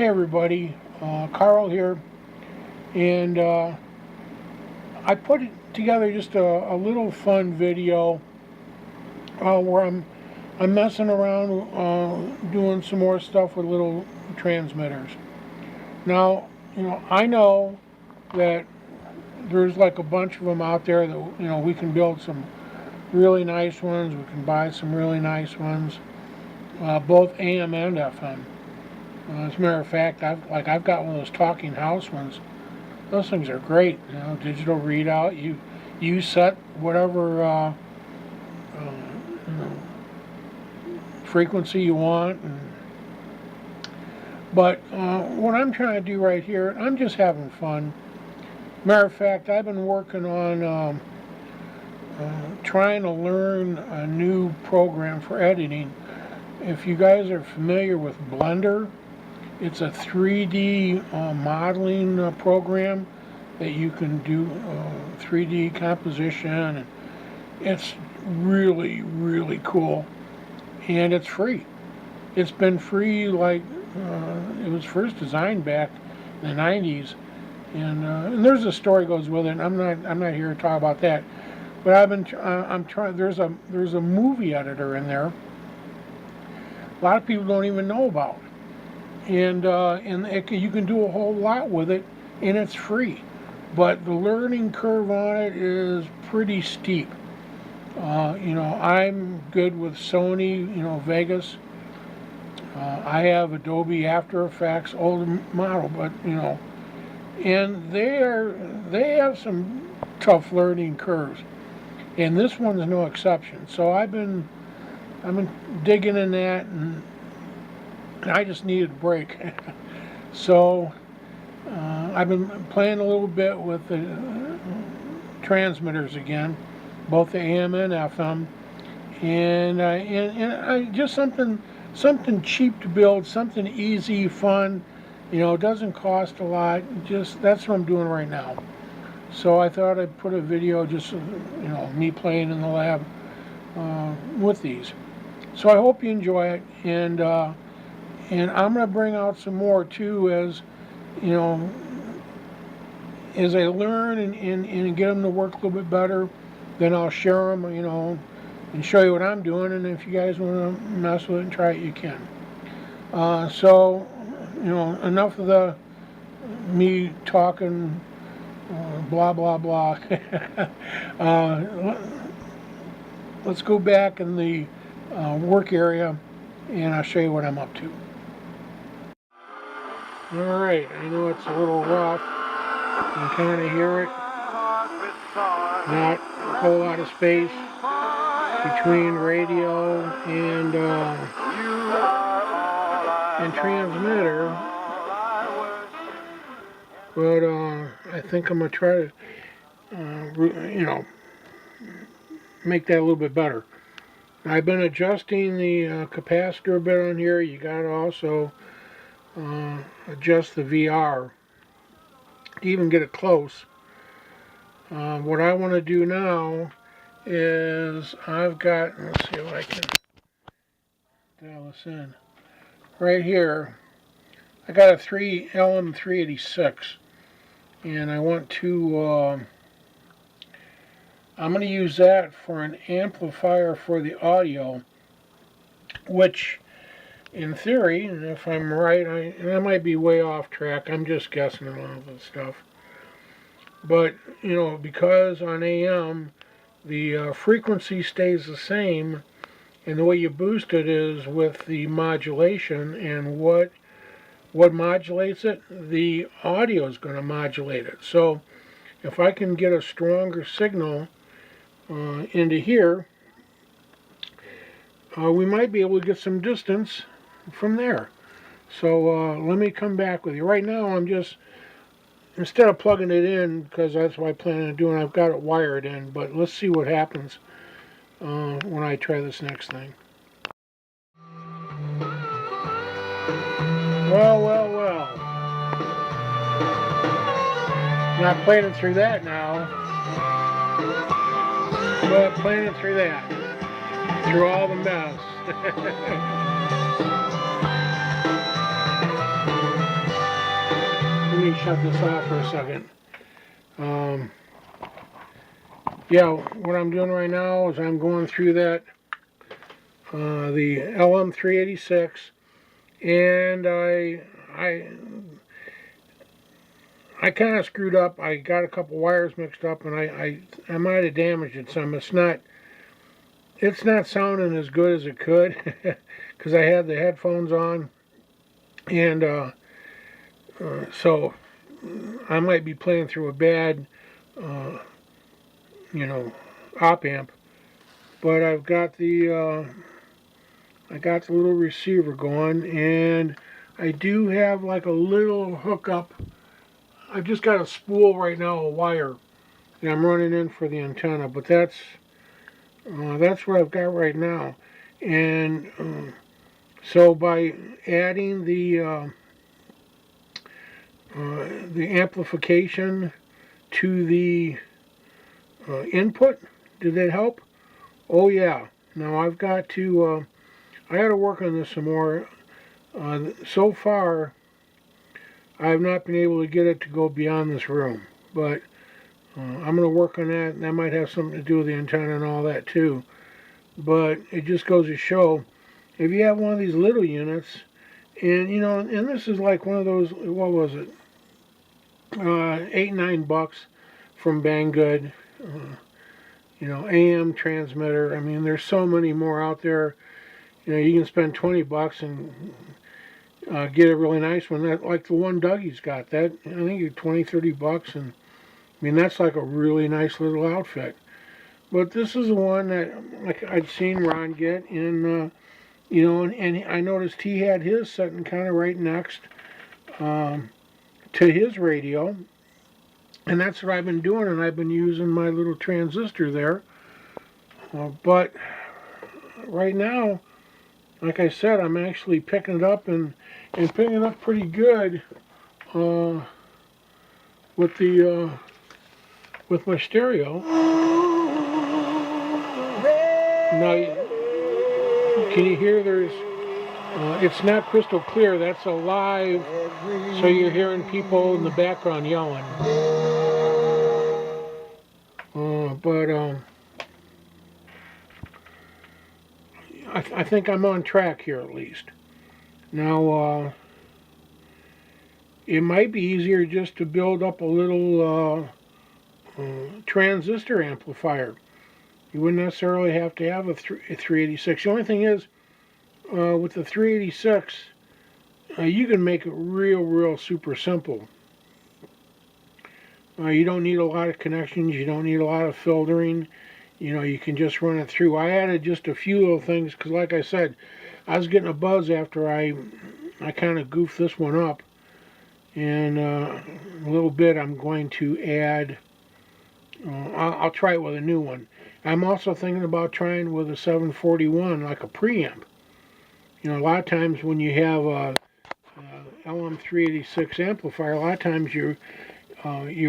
Hey everybody, Carl here, and I put together just a little fun video where I'm messing around doing some more stuff with little transmitters. Now, I know that there's like a bunch of them out there that we can build some really nice ones. We can buy some really nice ones, both AM and FM. As a matter of fact, I've got one of those talking house ones. Those things are great. Digital readout. You set whatever you know, frequency you want. But what I'm trying to do right here, I'm just having fun. Matter of fact, I've been working on trying to learn a new program for editing. If you guys are familiar with Blender, it's a 3D modeling program that you can do 3D composition, and it's really, really cool, and it's free. It's been free like it was first designed back in the 90s, and there's a story goes with it. I'm not here to talk about that, but I'm trying. There's a movie editor in there. A lot of people don't even know about. And you can do a whole lot with it, and it's free. But the learning curve on it is pretty steep. I'm good with Sony, Vegas. I have Adobe After Effects, old model, but and they have some tough learning curves, and this one's no exception. So I've been digging in that, and I just needed a break. So I've been playing a little bit with the transmitters again, both the AM and FM, and I just something cheap to build, something easy, fun. It doesn't cost a lot. Just that's what I'm doing right now. So I thought I'd put a video, just me playing in the lab with these. So I hope you enjoy it, and I'm going to bring out some more too as as I learn and get them to work a little bit better. Then I'll share them, and show you what I'm doing. And if you guys want to mess with it and try it, you can. So enough of the me talking, blah blah blah. Let's go back in the work area, and I'll show you what I'm up to. Alright, I know it's a little rough. You can kind of hear it. Not a whole lot of space between radio and transmitter. But I think I'm going to try to, make that a little bit better. I've been adjusting the capacitor a bit on here. You got to also adjust the VR to even get it close. What I want to do now is I've got, let's see if I can dial this in. Right here, I got a LM386, and I want to, I'm going to use that for an amplifier for the audio, which in theory, and if I'm right, and I might be way off track, I'm just guessing on all this stuff. But, because on AM, the frequency stays the same, and the way you boost it is with the modulation, and what modulates it? The audio is going to modulate it. So if I can get a stronger signal into here, we might be able to get some distance from there. So let me come back with you. Right now I'm just, instead of plugging it in, because that's what I plan on doing, I've got it wired in, but let's see what happens when I try this next thing. Well. Not playing it through that now, but playing it through that, through all the mess. me shut this off for a second. Yeah, what I'm doing right now is I'm going through that, the LM386, and I kind of screwed up. I got a couple wires mixed up, and I might have damaged it some. It's not sounding as good as it could because I had the headphones on, and so I might be playing through a bad, op amp. But I've got the little receiver going, and I do have like a little hookup. I've just got a spool right now, a wire, that I'm running in for the antenna. But that's what I've got right now. And so by adding the amplification to the input, did that help? Oh yeah. Now I've got to I got to work on this some more. So far, I've not been able to get it to go beyond this room, but I'm going to work on that. That might have something to do with the antenna and all that too. But it just goes to show, if you have one of these little units, and and this is like one of those, what was it, $8-9 from Banggood, AM transmitter. I mean, there's so many more out there. You can spend $20 and get a really nice one. That, like the one Dougie's got, that I think it's $20-30, and I mean that's like a really nice little outfit. But this is the one that like I'd seen Ron get, and and I noticed he had his sitting kind of right next to his radio, and that's what I've been doing, and I've been using my little transistor there. But right now, like I said, I'm actually picking it up and picking it up pretty good with the with my stereo. Now, can you hear? It's not crystal clear. That's a live, so you're hearing people in the background yelling. But I think I'm on track here at least. Now, it might be easier just to build up a little transistor amplifier. You wouldn't necessarily have to have a 386. The only thing is, with the 386, you can make it real super simple. You don't need a lot of connections. You don't need a lot of filtering. You can just run it through. I added just a few little things because, like I said, I was getting a buzz after I kind of goofed this one up. And a little bit I'm going to add. I'll try it with a new one. I'm also thinking about trying with a 741, like a preamp. A lot of times when you have a LM386 amplifier, a lot of times you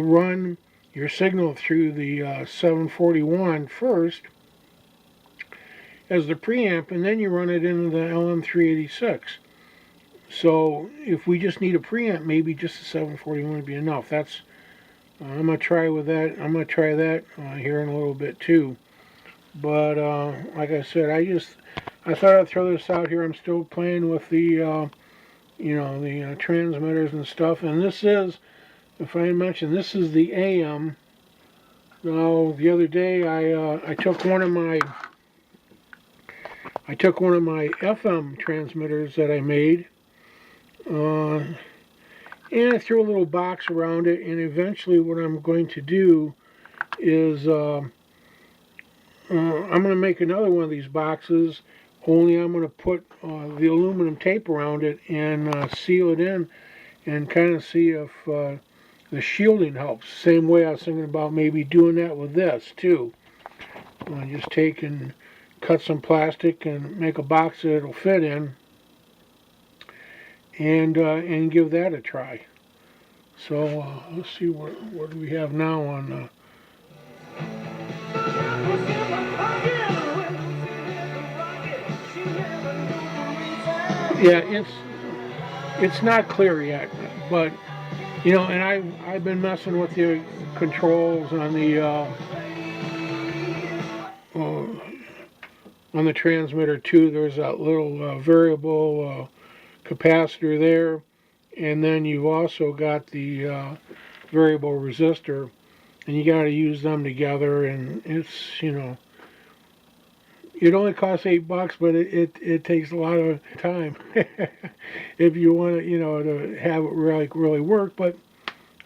run your signal through the 741 first as the preamp, and then you run it into the LM386. So if we just need a preamp, maybe just a 741 would be enough. That's I'm gonna try with that. I'm gonna try that here in a little bit too. But like I said, I thought I'd throw this out here. I'm still playing with the the transmitters and stuff. And this is, if I mention, this is the AM. Now the other day I took one of my FM transmitters that I made. And I threw a little box around it, and eventually what I'm going to do is I'm going to make another one of these boxes, only I'm going to put the aluminum tape around it and seal it in and kind of see if the shielding helps. Same way I was thinking about maybe doing that with this too. Just take and cut some plastic and make a box that it'll fit in, and give that a try. So let's see what do we have now on. Yeah, it's not clear yet, but You know, and I've been messing with the controls uh, on the transmitter too. There's that little variable capacitor there, and then you've also got the variable resistor, and you got to use them together. And it's, you know, it only costs $8, but it takes a lot of time if you want to, you know, to have it really work. But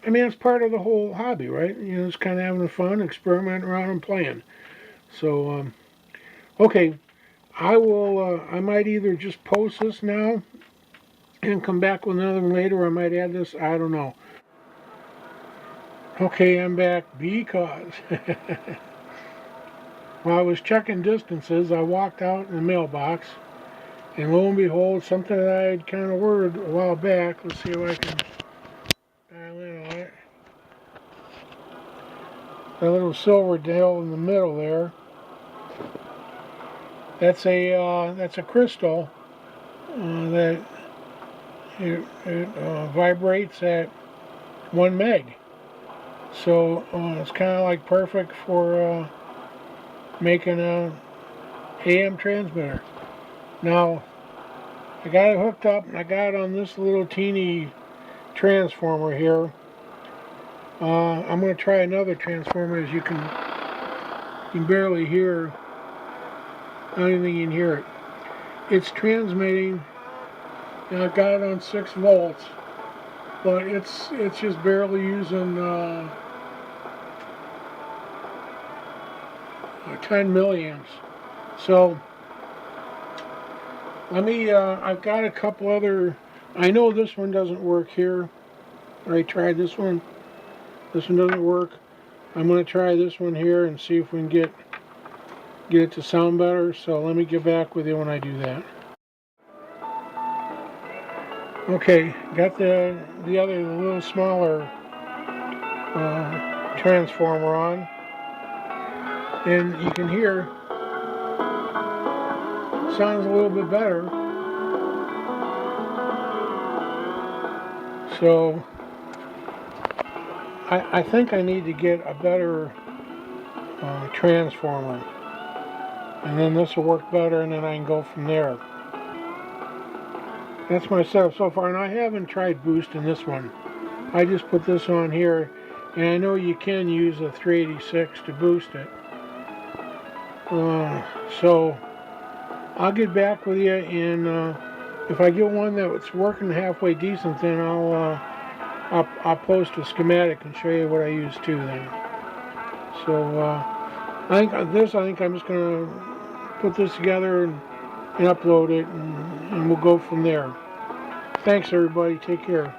I mean, it's part of the whole hobby, right? You know, it's kind of having fun, experimenting around and playing. So, okay, I will. I might either just post this now and come back with another one later, or I might add this. I don't know. Okay, I'm back because while I was checking distances, I walked out in the mailbox, and lo and behold, something that I had kind of ordered a while back. Let's see if I can dial in on it. That little silver dial in the middle there. That's a crystal that it vibrates at 1 meg. So it's kind of like perfect for making a AM transmitter. Now I got it hooked up, and I got it on this little teeny transformer here. I'm going to try another transformer. As you can barely hear. I don't think you can hear it. It's transmitting, and I've got it on 6 volts, but it's just barely using 10 milliamps. So let me. I've got a couple other. I know this one doesn't work here. I tried this one. This one doesn't work. I'm going to try this one here and see if we can get it to sound better. So let me get back with you when I do that. Okay, got the other little smaller transformer on, and you can hear sounds a little bit better. So I think I need to get a better transformer, and then this will work better, and then I can go from there. That's my setup so far, and I haven't tried boosting this one. I just put this on here, and I know you can use a 386 to boost it. So I'll get back with you, and if I get one that's working halfway decent, then I'll post a schematic and show you what I use too then. So I think I'm just going to put this together and upload it, and we'll go from there. Thanks everybody, take care.